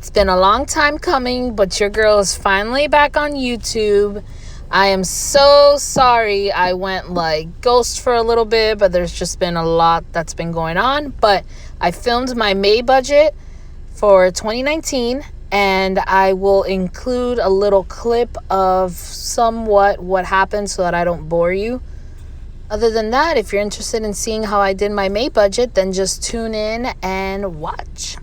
It's been a long time coming, but your girl is finally back on YouTube. I am so sorry I went like ghost for a little bit, but there's just been a lot that's been going on. But I filmed my May budget for 2019, and I will include a little clip of somewhat what happened so that I don't bore you. Other than that, if you're interested in seeing how I did my May budget, then just tune in and watch.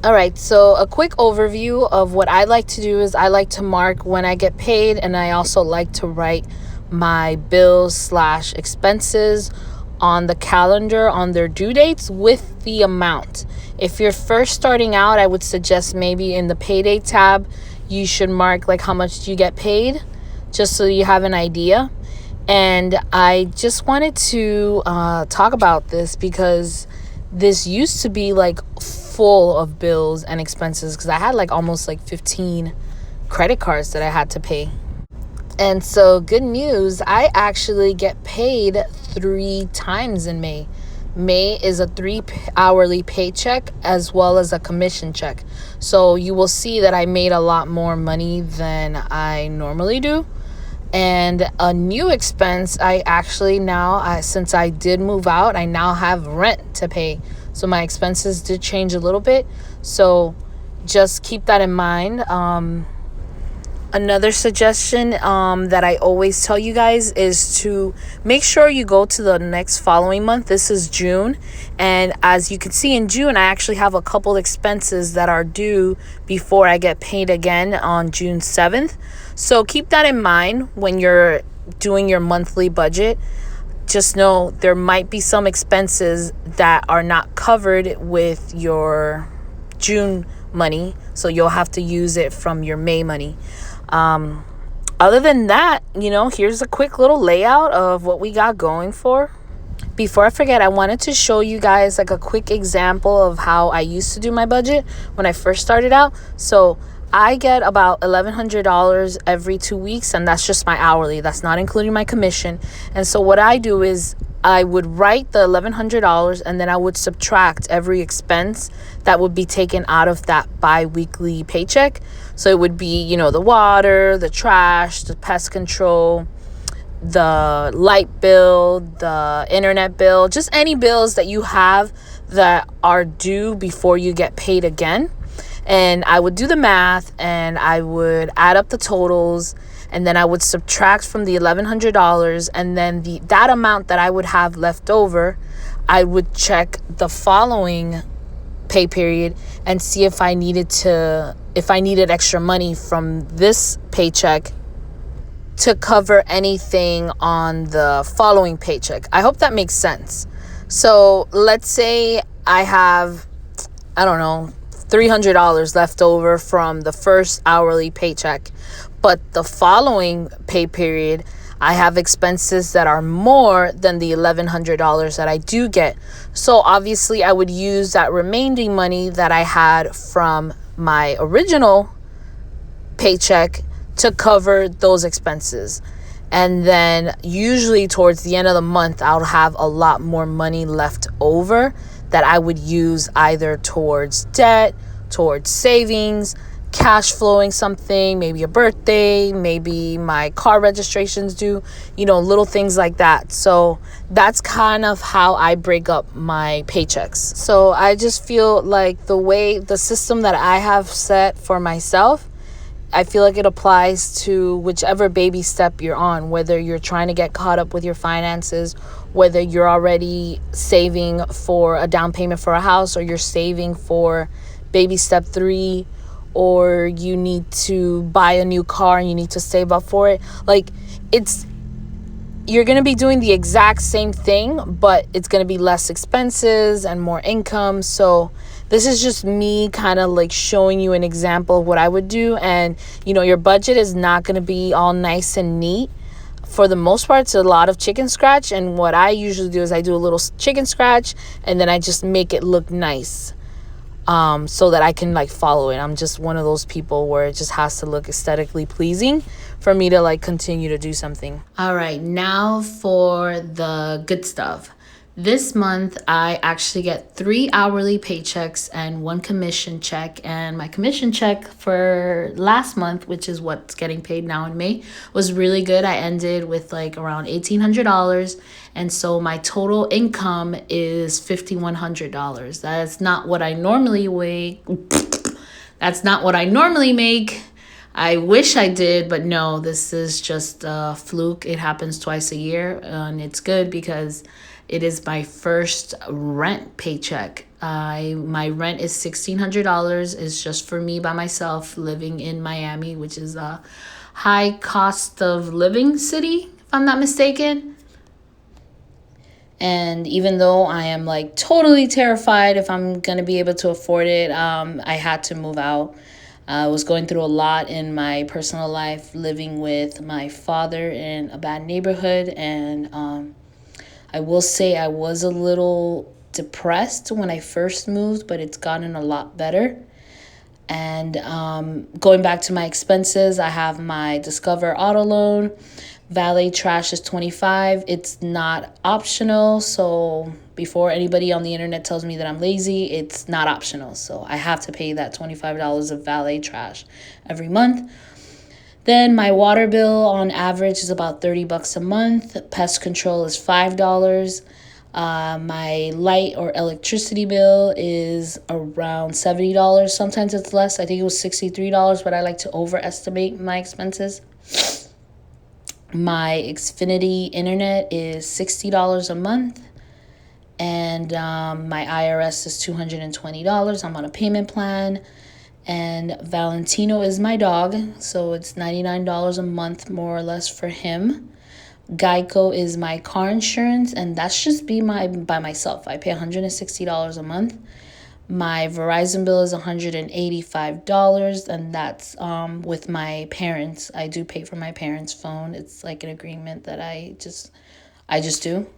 All right, so a quick overview of what I like to do is I like to mark when I get paid, and I also like to write my bills/expenses on the calendar on their due dates with the amount. If you're first starting out, I would suggest maybe in the payday tab, you should mark like how much you get paid, just so you have an idea. And I just wanted to talk about this because this used to be like full of bills and expenses, because I had like almost like 15 credit cards that I had to pay. And so, good news, I actually get paid 3 times in May. May is a 3 hourly paycheck as well as a commission check. So you will see that I made a lot more money than I normally do. And a new expense, I actually now, since I did move out, I now have rent to pay. So my expenses did change a little bit. So just keep that in mind. Another suggestion that I always tell you guys is to make sure you go to the next following month. This is June. And as you can see, in June, I actually have a couple expenses that are due before I get paid again on June 7th. So keep that in mind when you're doing your monthly budget. Just know there might be some expenses that are not covered with your June money, so you'll have to use it from your May money. Other than that, here's a quick little layout of what we got going for. Before I forget, I wanted to show you guys like a quick example of how I used to do my budget when I first started out. So I get about $1,100 every 2 weeks, and that's just my hourly. That's not including my commission. And so what I do is I would write the $1,100, and then I would subtract every expense that would be taken out of that bi-weekly paycheck. So it would be, the water, the trash, the pest control, the light bill, the internet bill, just any bills that you have that are due before you get paid again. And I would do the math, and I would add up the totals, and then I would subtract from the $1,100, and then that amount that I would have left over, I would check the following pay period and see if I needed extra money from this paycheck to cover anything on the following paycheck. I hope that makes sense. So let's say I have, I don't know, $300 left over from the first hourly paycheck, but the following pay period, I have expenses that are more than the $1,100 that I do get. So obviously I would use that remaining money that I had from my original paycheck to cover those expenses. And then usually towards the end of the month, I'll have a lot more money left over that I would use either towards debt, towards savings, cash flowing something, maybe a birthday, maybe my car registration's due, little things like that. So that's kind of how I break up my paychecks. So I just feel like the system that I have set for myself, I feel like it applies to whichever baby step you're on, whether you're trying to get caught up with your finances, whether you're already saving for a down payment for a house, or you're saving for baby step 3, or you need to buy a new car and you need to save up for it. You're going to be doing the exact same thing, but it's going to be less expenses and more income. So This is just me kind of like showing you an example of what I would do. And, you know, your budget is not going to be all nice and neat. For the most part, it's a lot of chicken scratch. And what I usually do is I do a little chicken scratch and then I just make it look nice. So that I can like follow it. I'm just one of those people where it just has to look aesthetically pleasing for me to like continue to do something. All right, now for the good stuff. This month, I actually get 3 hourly paychecks and 1 commission check. And my commission check for last month, which is what's getting paid now in May, was really good. I ended with like around $1,800. And so my total income is $5,100. That's not what I normally weigh. That's not what I normally make. I wish I did, but no, this is just a fluke. It happens twice a year, and it's good because it is my first rent paycheck. My rent is $1,600. It's just for me by myself living in Miami, which is a high cost of living city, if I'm not mistaken. And even though I am like totally terrified if I'm going to be able to afford it, I had to move out. I was going through a lot in my personal life, living with my father in a bad neighborhood. And I will say I was a little depressed when I first moved, but it's gotten a lot better. And going back to my expenses, I have my Discover auto loan. Valet trash is $25. It's not optional. So before anybody on the internet tells me that I'm lazy, it's not optional. So I have to pay that $25 of valet trash every month. Then my water bill on average is about $30 a month. Pest control is $5. My light or electricity bill is around $70. Sometimes it's less. I think it was $63, but I like to overestimate my expenses. My Xfinity internet is $60 a month. And my IRS is $220. I'm on a payment plan. And Valentino is my dog, so it's $99 a month, more or less, for him. Geico is my car insurance, and that's just by myself. I pay $160 a month. My Verizon bill is $185, and that's with my parents. I do pay for my parents' phone. It's like an agreement that I just do.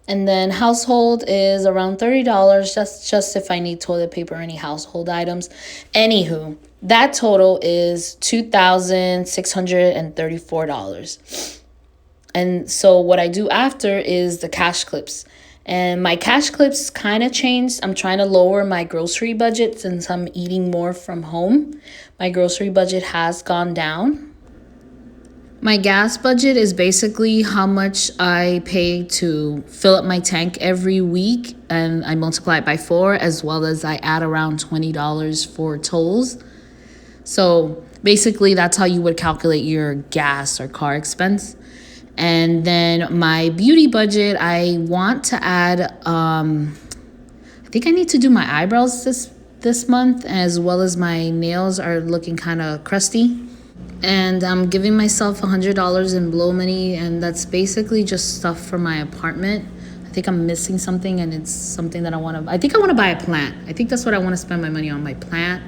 And then household is around $30. That's just if I need toilet paper or any household items. Anywho, that total is $2,634. And so what I do after is the cash clips. And my cash clips kind of changed. I'm trying to lower my grocery budget since I'm eating more from home. My grocery budget has gone down. My gas budget is basically how much I pay to fill up my tank every week, and I multiply it by 4, as well as I add around $20 for tolls. So basically that's how you would calculate your gas or car expense. And then my beauty budget, I want to add, I think I need to do my eyebrows this month, as well as my nails are looking kind of crusty. And I'm giving myself $100 in blow money, and that's basically just stuff for my apartment. I think I'm missing something, and it's something that I want to buy a plant. I think that's what I want to spend my money on, my plant.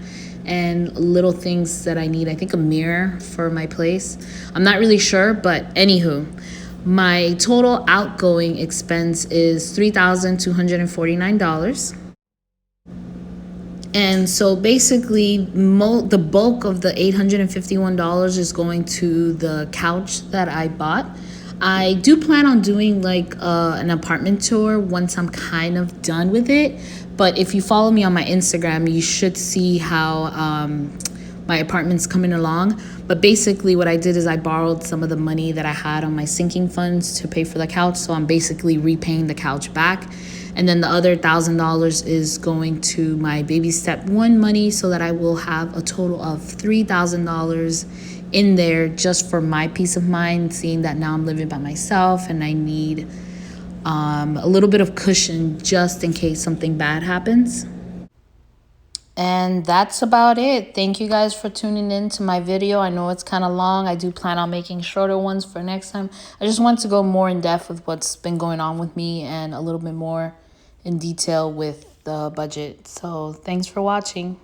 And little things that I need. I think a mirror for my place. I'm not really sure, but anywho, my total outgoing expense is $3,249. And so basically, the bulk of the $851 is going to the couch that I bought. I do plan on doing like an apartment tour once I'm kind of done with it. But if you follow me on my Instagram, you should see how my apartment's coming along. But basically what I did is I borrowed some of the money that I had on my sinking funds to pay for the couch. So I'm basically repaying the couch back. And then the other $1,000 is going to my baby step 1 money, so that I will have a total of $3,000 in there just for my peace of mind, seeing that now I'm living by myself and I need a little bit of cushion just in case something bad happens. And that's about it. Thank you guys for tuning in to my video. I know it's kind of long. I do plan on making shorter ones for next time. I just want to go more in depth with what's been going on with me and a little bit more in detail with the budget. So thanks for watching.